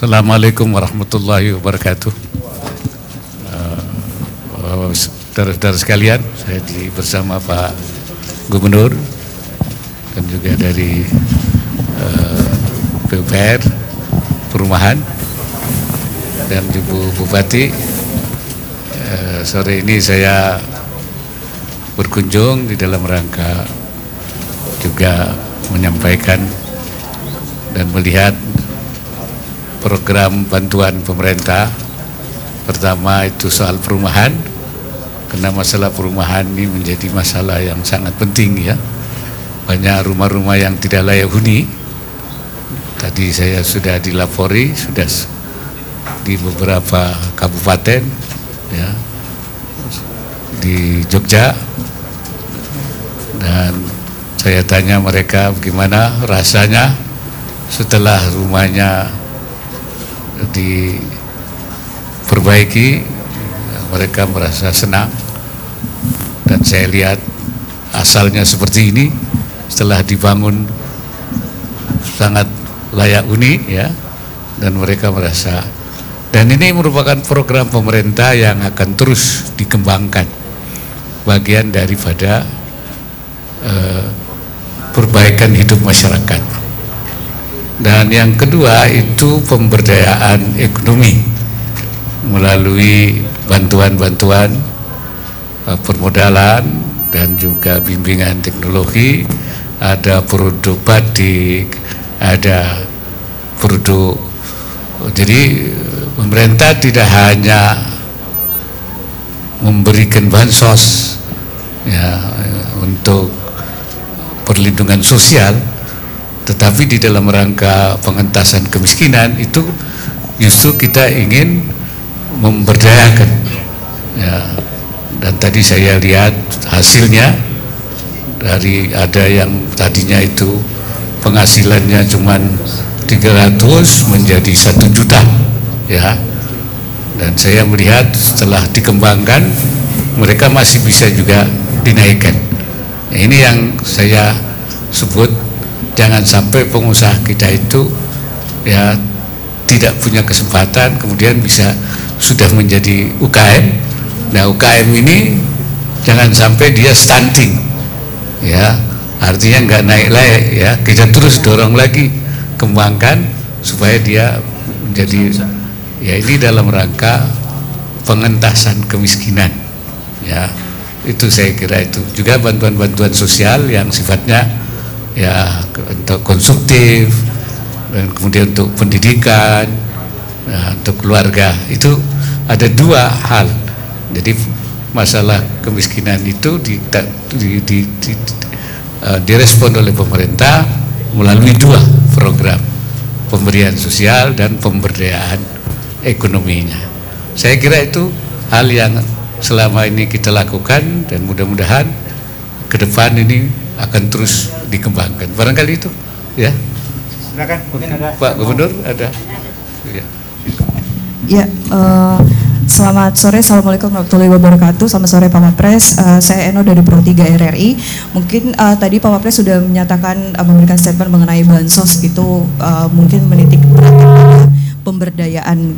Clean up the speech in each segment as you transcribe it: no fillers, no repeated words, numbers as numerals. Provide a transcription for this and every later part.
Assalamualaikum warahmatullahi wabarakatuh. Saudara-saudara sekalian, saya bersama Pak Gubernur dan juga dari PUPR Perumahan dan Ibu Bupati. Sore ini saya berkunjung di dalam rangka juga menyampaikan dan melihat program bantuan pemerintah. Pertama itu soal perumahan, karena masalah perumahan ini menjadi masalah yang sangat penting ya. Banyak rumah-rumah yang tidak layak huni. Tadi saya sudah dilapori, sudah di beberapa kabupaten ya, di Jogja, dan saya tanya mereka bagaimana rasanya setelah rumahnya diperbaiki. Mereka merasa senang, dan saya lihat asalnya seperti ini, setelah dibangun sangat layak huni ya, dan mereka merasa, dan ini merupakan program pemerintah yang akan terus dikembangkan, bagian daripada perbaikan hidup masyarakat. Dan yang kedua itu pemberdayaan ekonomi melalui bantuan-bantuan permodalan dan juga bimbingan teknologi. Ada produk batik, ada produk. Jadi pemerintah tidak hanya memberikan bansos ya untuk perlindungan sosial, tetapi di dalam rangka pengentasan kemiskinan itu justru kita ingin memberdayakan ya. Dan tadi saya lihat hasilnya, dari ada yang tadinya itu penghasilannya cuma 300 menjadi 1 juta ya, dan saya melihat setelah dikembangkan mereka masih bisa juga dinaikkan. Ini yang saya sebut, jangan sampai pengusaha kita itu ya tidak punya kesempatan kemudian bisa sudah menjadi UKM. Nah, UKM ini jangan sampai dia stunting ya, artinya nggak naik ya. Kita terus dorong lagi, kembangkan supaya dia menjadi ya, ini dalam rangka pengentasan kemiskinan ya. Itu saya kira itu juga bantuan-bantuan sosial yang sifatnya ya untuk konsumtif, dan kemudian untuk pendidikan ya, untuk keluarga. Itu ada dua hal. Jadi masalah kemiskinan itu direspon oleh pemerintah melalui dua program, pemberian sosial dan pemberdayaan ekonominya. Saya kira itu hal yang selama ini kita lakukan, dan mudah-mudahan ke depan ini akan terus dikembangkan. Barangkali itu ya. Silakan, mungkin ada Pak Gubernur ada. Ya, selamat sore, assalamualaikum warahmatullahi wabarakatuh. Selamat sore Pak Wapres, saya Eno dari Pro 3 RRI. Mungkin tadi Pak Wapres sudah menyatakan memberikan statement mengenai bansos itu mungkin menitik beratkan pemberdayaan.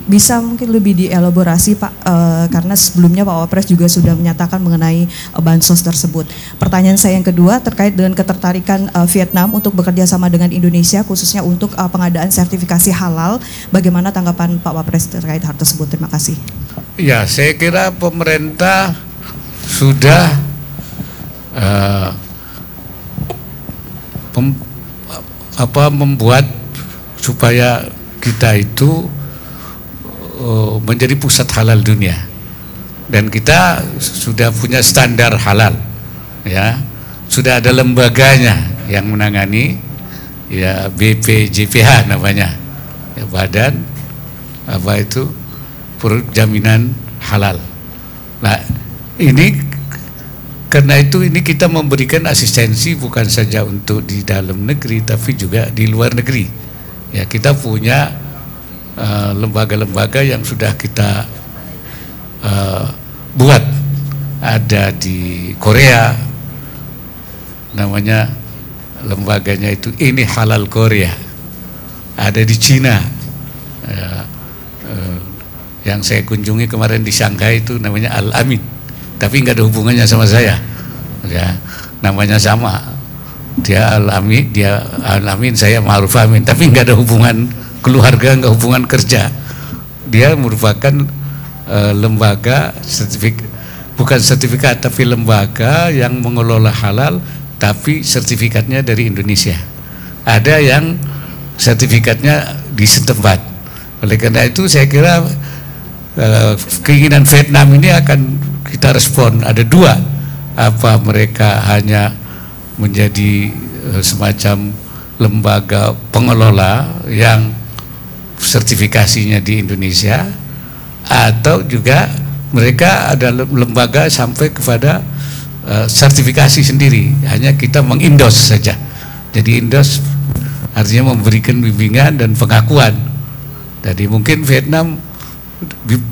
Bisa mungkin lebih dielaborasi Pak, karena sebelumnya Pak Wapres juga sudah menyatakan mengenai bansos tersebut. Pertanyaan saya yang kedua terkait dengan ketertarikan Vietnam untuk bekerja sama dengan Indonesia khususnya untuk pengadaan sertifikasi halal. Bagaimana tanggapan Pak Wapres terkait hal tersebut? Terima kasih. Ya, saya kira pemerintah sudah membuat supaya kita itu menjadi pusat halal dunia, dan kita sudah punya standar halal ya, sudah ada lembaganya yang menangani ya, BPJPH namanya ya, Badan apa itu Jaminan Halal. Nah, ini karena itu ini kita memberikan asistensi bukan saja untuk di dalam negeri tapi juga di luar negeri. Ya, kita punya lembaga-lembaga yang sudah kita buat. Ada di Korea, namanya lembaganya itu Ini Halal Korea. Ada di Cina, Ya, yang saya kunjungi kemarin di Shanghai itu namanya Al-Amin, tapi nggak ada hubungannya sama saya. Ya, namanya sama. Dia Al-Amin, saya Ma'ruf Amin, tapi nggak ada hubungan keluarga, nggak hubungan kerja. Dia merupakan lembaga bukan sertifikat, tapi lembaga yang mengelola halal, tapi sertifikatnya dari Indonesia. Ada yang sertifikatnya di setempat. Oleh karena itu saya kira keinginan Vietnam ini akan kita respon. Ada dua, apa mereka hanya menjadi semacam lembaga pengelola yang sertifikasinya di Indonesia, atau juga mereka ada lembaga sampai kepada sertifikasi sendiri, hanya kita mengindos saja. Jadi indos artinya memberikan bimbingan dan pengakuan. Jadi mungkin Vietnam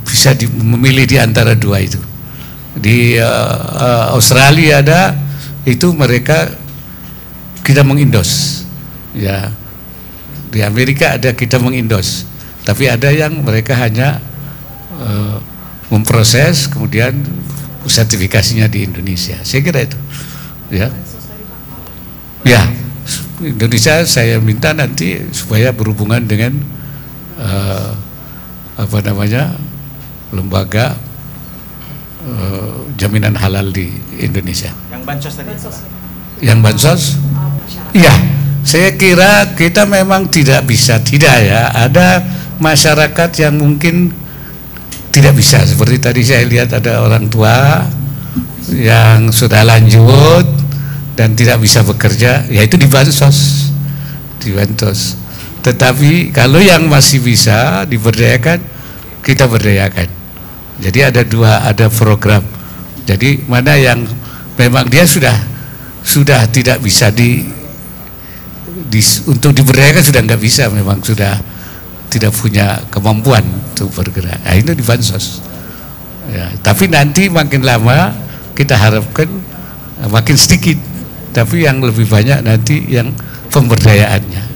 bisa memilih di antara dua itu. Di Australia ada itu, mereka kita mengindos, ya. Di Amerika ada kita mengindos, tapi ada yang mereka hanya memproses, kemudian sertifikasinya di Indonesia. Saya kira itu, ya. Ya, Indonesia saya minta nanti supaya berhubungan dengan lembaga jaminan halal di Indonesia. Yang bansos tadi. Yang bansos? Iya, saya kira kita memang tidak ya. Ada masyarakat yang mungkin tidak bisa. Seperti tadi saya lihat ada orang tua yang sudah lanjut dan tidak bisa bekerja, yaitu dibansos. Tetapi kalau yang masih bisa diberdayakan, kita berdayakan. Jadi ada dua, ada program. Jadi mana yang memang dia sudah tidak bisa untuk diberdayakan, sudah nggak bisa, memang sudah tidak punya kemampuan untuk bergerak. Nah, itu dibansos. Ya, tapi nanti makin lama kita harapkan makin sedikit, tapi yang lebih banyak nanti yang pemberdayaannya.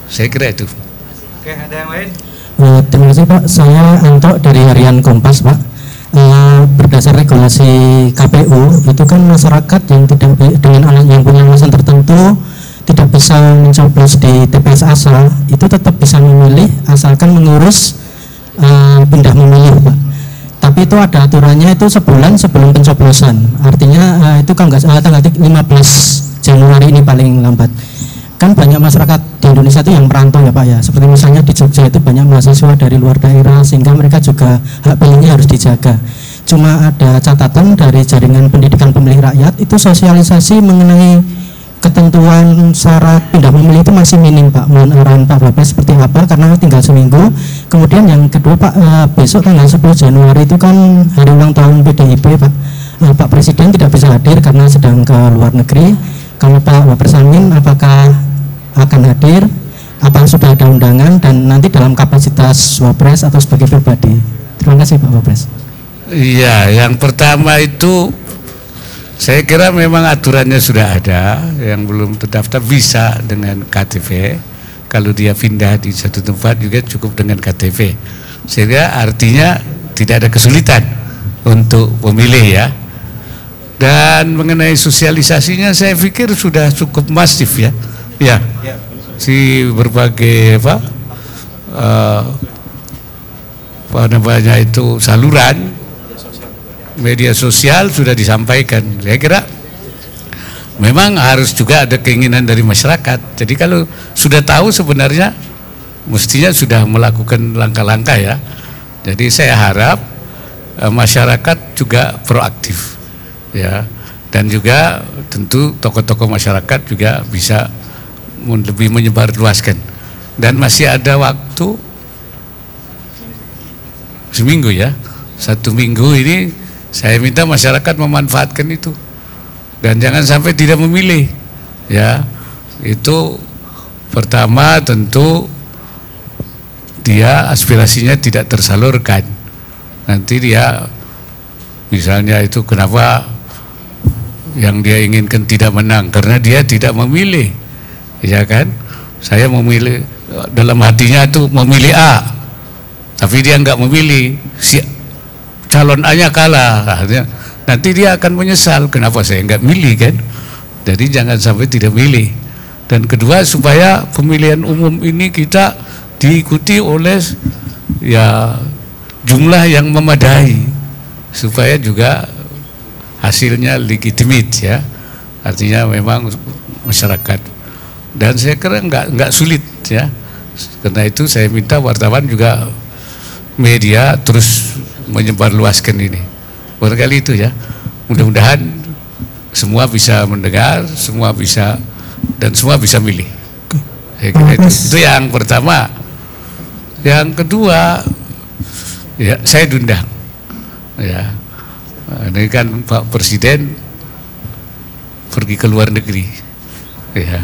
Saya kira itu. Oke, ada yang lain? Terima kasih Pak, saya Anto dari Harian Kompas Pak. Berdasar regulasi KPU itu kan masyarakat yang tidak yang punya alasan tertentu tidak bisa mencoblos di TPS asal itu tetap bisa memilih asalkan mengurus pindah memilih Pak. Tapi itu ada aturannya, itu sebulan sebelum pencoblosan. Artinya itu kan tanggal 15 Januari ini paling lambat. Kan banyak masyarakat di Indonesia itu yang merantau ya Pak ya, seperti misalnya di Jogja itu banyak mahasiswa dari luar daerah, sehingga mereka juga hak pilihnya harus dijaga. Cuma ada catatan dari Jaringan Pendidikan Pemilih Rakyat, itu sosialisasi mengenai ketentuan syarat pindah memilih itu masih minim Pak. Mohon arahan Pak Wapres seperti apa, karena tinggal seminggu. Kemudian yang kedua Pak, besok tanggal 10 Januari itu kan hari ulang tahun PDIP Pak. Pak Presiden tidak bisa hadir karena sedang ke luar negeri. Kalau Pak Wapres Amin apakah akan hadir, apa sudah ada undangan, dan nanti dalam kapasitas Wapres atau sebagai pribadi? Terima kasih Pak Wapres. Iya, yang pertama itu saya kira memang aturannya sudah ada. Yang belum terdaftar bisa dengan KTP. Kalau dia pindah di satu tempat juga cukup dengan KTP. Sehingga artinya tidak ada kesulitan untuk pemilih ya. Dan mengenai sosialisasinya saya pikir sudah cukup masif ya. Ya, si berbagai apa namanya itu saluran media sosial sudah disampaikan. Saya kira memang harus juga ada keinginan dari masyarakat. Jadi kalau sudah tahu sebenarnya mestinya sudah melakukan langkah-langkah ya. Jadi saya harap masyarakat juga proaktif ya, dan juga tentu tokoh-tokoh masyarakat juga bisa lebih menyebarluaskan. Dan masih ada waktu seminggu ya, 1 minggu ini saya minta masyarakat memanfaatkan itu dan jangan sampai tidak memilih ya. Itu pertama tentu dia aspirasinya tidak tersalurkan. Nanti dia misalnya itu kenapa yang dia inginkan tidak menang, karena dia tidak memilih. Ya kan, saya memilih dalam hatinya itu memilih A, tapi dia nggak memilih, si calon A-nya kalah, nanti dia akan menyesal, kenapa saya nggak milih kan. Jadi jangan sampai tidak milih. Dan kedua, supaya pemilihan umum ini kita diikuti oleh ya jumlah yang memadai, supaya juga hasilnya legitimate ya, artinya memang masyarakat. Dan saya kira nggak sulit ya, karena itu saya minta wartawan juga, media terus menyebarluaskan ini, barangkali itu ya, mudah-mudahan semua bisa mendengar, semua bisa, dan semua bisa milih. Saya kira itu yang pertama. Yang kedua, ya saya diundang ya, ini kan Pak Presiden pergi ke luar negeri ya,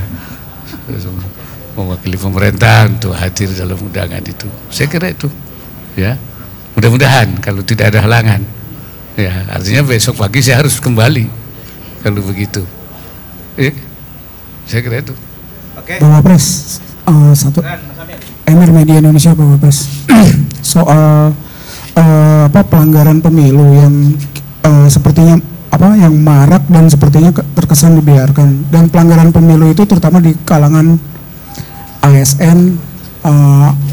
mewakili pemerintah untuk hadir dalam undangan itu. Saya kira itu ya, mudah-mudahan kalau tidak ada halangan ya, artinya besok pagi saya harus kembali kalau begitu ya, saya kira itu. Oke. Pak Wapres, satu Emir Media Indonesia, Pak Wapres. Soal pelanggaran pemilu yang sepertinya yang marak dan sepertinya terkesan dibiarkan, dan pelanggaran pemilu itu terutama di kalangan ASN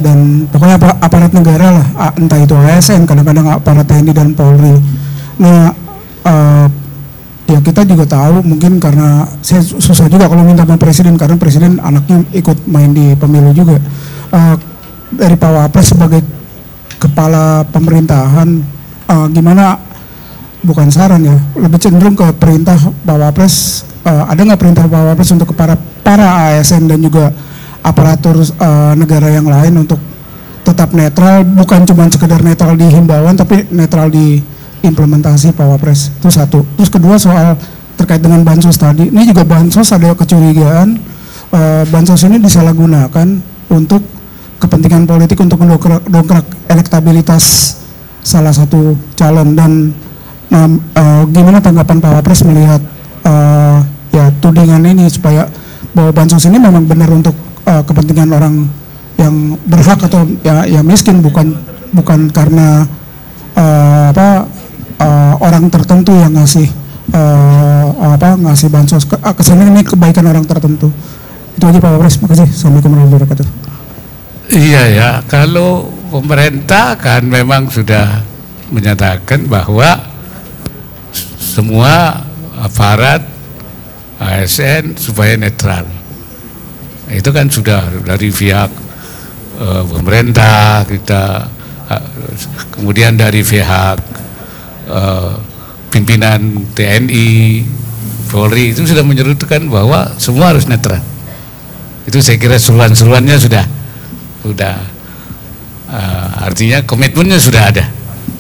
dan pokoknya aparat negara lah, entah itu ASN, kadang-kadang aparat TNI dan Polri. Nah, ya kita juga tahu, mungkin karena saya susah juga kalau minta sama Presiden, karena Presiden anaknya ikut main di pemilu juga. Dari Pak Wapres sebagai kepala pemerintahan, gimana, bukan saran ya, lebih cenderung ke perintah Pak Wapres, ada nggak perintah Pak Wapres untuk para ASN dan juga aparatur negara yang lain untuk tetap netral, bukan cuma sekedar netral di himbauan tapi netral di implementasi, Pak Wapres. Itu satu. Terus kedua, soal terkait dengan bansos tadi, ini juga bansos ada kecurigaan bansos ini disalahgunakan untuk kepentingan politik, untuk mendongkrak elektabilitas salah satu calon. Dan gimana tanggapan Pak Wapres melihat ya tudingan ini, supaya bahwa bansos ini memang benar untuk kepentingan orang yang berhak atau ya miskin, bukan karena orang tertentu yang ngasih ngasih bansos, kesannya ini kebaikan orang tertentu. Itu aja Pak Wapres, makasih. Assalamualaikum warahmatullahi wabarakatuh. Iya ya, kalau pemerintah kan memang sudah menyatakan bahwa semua aparat ASN supaya netral. Itu kan sudah dari pihak pemerintah kita, kemudian dari pihak pimpinan TNI, Polri, itu sudah menyerutukan bahwa semua harus netral. Itu saya kira seruan-seruannya sudah artinya komitmennya sudah ada,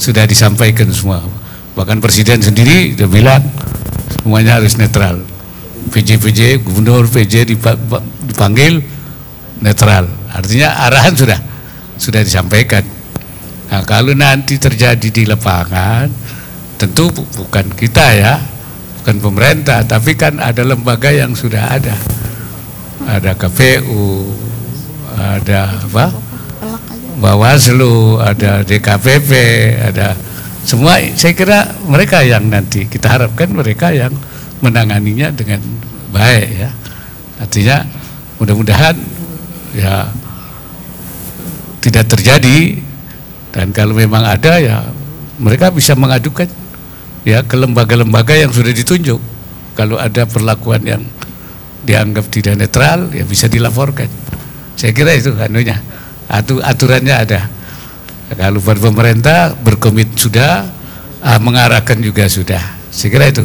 sudah disampaikan semua. Bahkan Presiden sendiri sudah bilang semuanya harus netral. PJ, Gubernur, PJ dipanggil netral. Artinya arahan sudah disampaikan. Nah, kalau nanti terjadi di lapangan, tentu bukan kita ya, bukan pemerintah, tapi kan ada lembaga yang sudah ada. Ada KPU, ada Bawaslu, ada DKPP, ada semua. Saya kira mereka yang nanti kita harapkan mereka yang menanganinya dengan baik ya. Artinya mudah-mudahan ya tidak terjadi, dan kalau memang ada ya mereka bisa mengadukan ya ke lembaga-lembaga yang sudah ditunjuk. Kalau ada perlakuan yang dianggap tidak netral ya bisa dilaporkan. Saya kira itu anunya, aturannya ada. Kalau pemerintah berkomit sudah, mengarahkan juga sudah. Saya kira itu.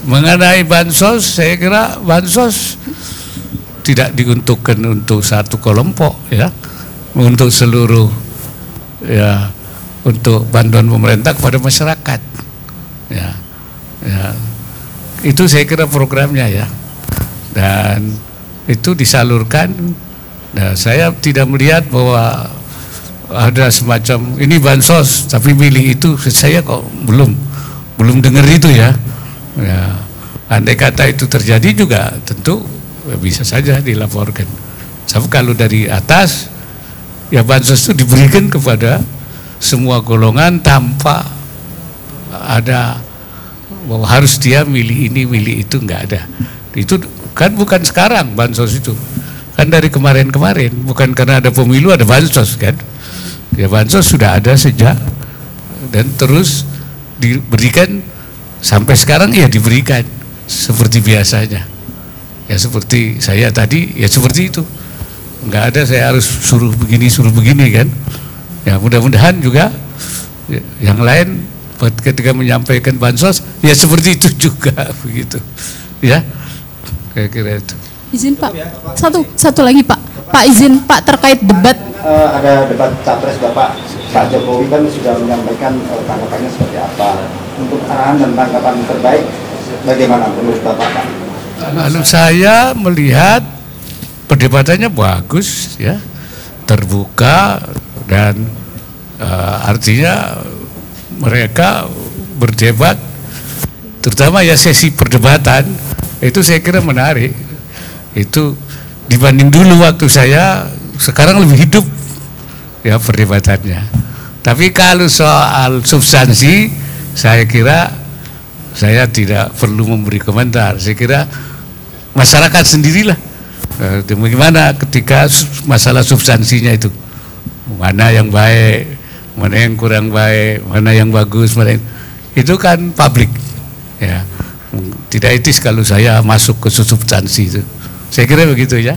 Mengenai bansos, saya kira bansos tidak diuntukkan untuk satu kelompok ya, untuk seluruh ya, untuk bantuan pemerintah kepada masyarakat ya. Itu saya kira programnya ya, dan itu disalurkan. Nah, saya tidak melihat bahwa ada semacam ini bansos tapi milih itu. Saya kok belum dengar itu ya. Ya, andai kata itu terjadi juga tentu bisa saja dilaporkan. Tapi kalau dari atas, ya bansos itu diberikan kepada semua golongan tanpa ada bahwa harus dia milih ini, milih itu, nggak ada. Itu kan bukan sekarang bansos itu, kan dari kemarin-kemarin, bukan karena ada pemilu ada bansos kan. Ya bansos sudah ada sejak dan terus diberikan sampai sekarang ya diberikan seperti biasanya. Ya seperti saya tadi ya seperti itu. Nggak ada saya harus suruh begini kan. Ya mudah-mudahan juga yang lain ketika menyampaikan bansos ya seperti itu juga begitu. Ya. Kira-kira itu. Izin Pak, satu lagi Pak. Pak izin Pak terkait debat. Ada debat capres Bapak Jokowi kan sudah menyampaikan tanggapannya seperti apa. Untuk arahan dan tanggapan terbaik bagaimana menurut Bapak Pak? Lalu saya melihat perdebatannya bagus ya, terbuka dan artinya mereka berdebat, terutama ya sesi perdebatan itu saya kira menarik. Itu dibanding dulu waktu saya, sekarang lebih hidup ya perdebatannya. Tapi kalau soal substansi, saya kira saya tidak perlu memberi komentar. Saya kira masyarakat sendirilah bagaimana ketika masalah substansinya itu, mana yang baik, mana yang kurang baik, mana yang bagus, mana yang, itu kan publik ya. Tidak etis kalau saya masuk ke substansi itu. Saya kira begitu ya.